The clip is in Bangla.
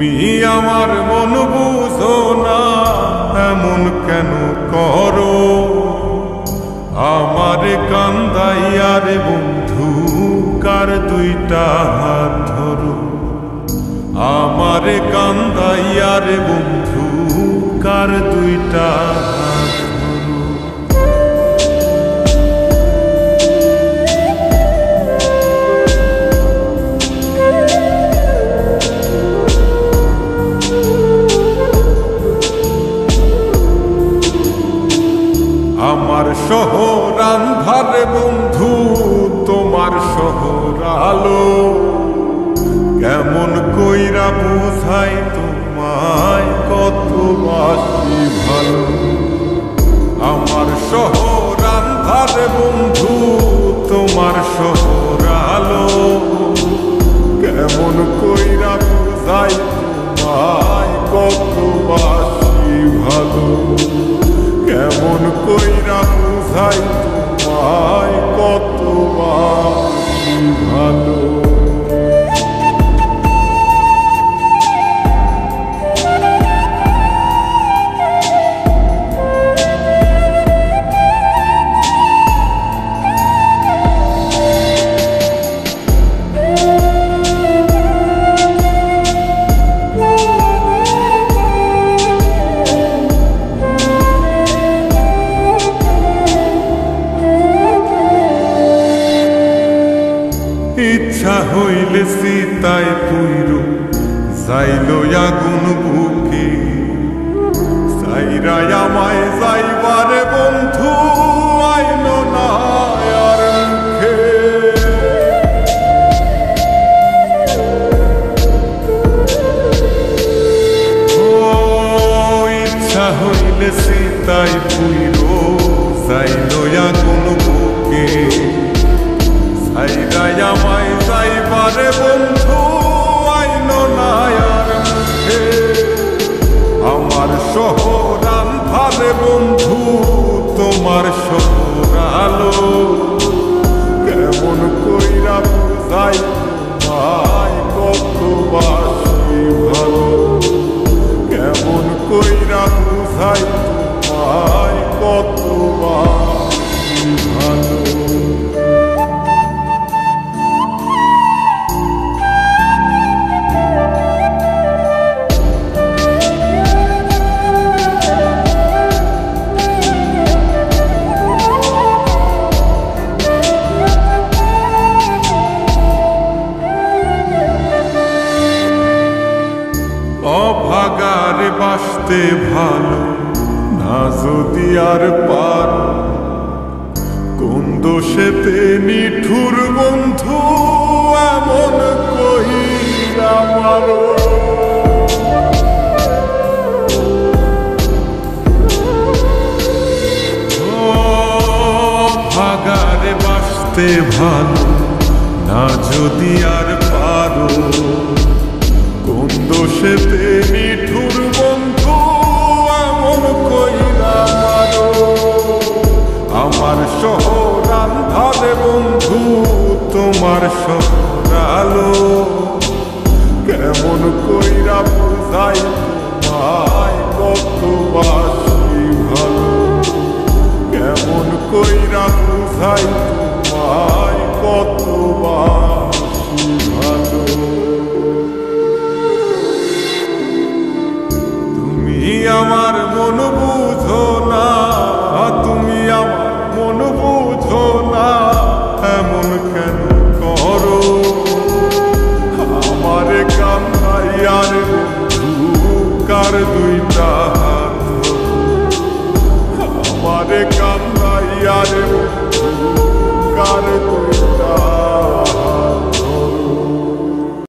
তুমি আমার মন বুঝো না, এমন কেন করো? আমার কান্দাইয়ার বন্ধু কার দুইটা হাত ধরো। আমার কান্দাইয়ার বন্ধু কার দুইটা হাত ধরো। আমার শহর আন্ধার বন্ধু, তোমার শহর আলো। কেমন কইরা বুঝাই তোমায় কত বাসি ভালো। আমার শহর আন্ধার বন্ধু, তোমার শহর আলো। কেমন কইরা বুঝাই তোমায় কত বাসি ভালো। কেমন কইরা বুঝাই তোমায় কত বাসি ভালো। ইচ্ছা হইলে সীতায় পুইর যাইল আগুন বুকে। সাইরা আমায় যাইবারে বন্ধু আইল না আর মুখে। ও ইচ্ছা হইলে সীতায় পুইর যাইল আগুন বুকে। সাইরা আমায় যাইবারে বন্ধু আইল না আর মুখে। আমার শহর আন্ধারে বন্ধু, তোমার শহর আলো। কেমন কইরা বুঝাই তোমায় কত বাসি ভালো। কেমন কইরা বুঝাই তোমায় কত বাসি ভালো। অভাগারে বাসতে ভালো না যদি আর পার। কোন দোষেতে নিঠুর বন্ধু এমন কইরা মারো। অভাগারে বাসতে ভালো না যদি আর পারো। কোন দোষেতে নিঠুর বন্ধু এমন কইরা মারো। আমার শহর আন্ধারে বন্ধু, তোমার শহর আলো। কেমন কইরা বুঝাই তোমায় কত বাসি ভালো। কেমন কইরা বুঝাই তোমায় কত বাসি ভালো। আমার মন বুঝো না, তুমি আমার মন বুঝো না, এমন কেন করো? আমার কান্দাইয়ার বন্ধু কার দুইটা হাত ধরো। আমার কান্দাইয়ার বন্ধু কার দুইটা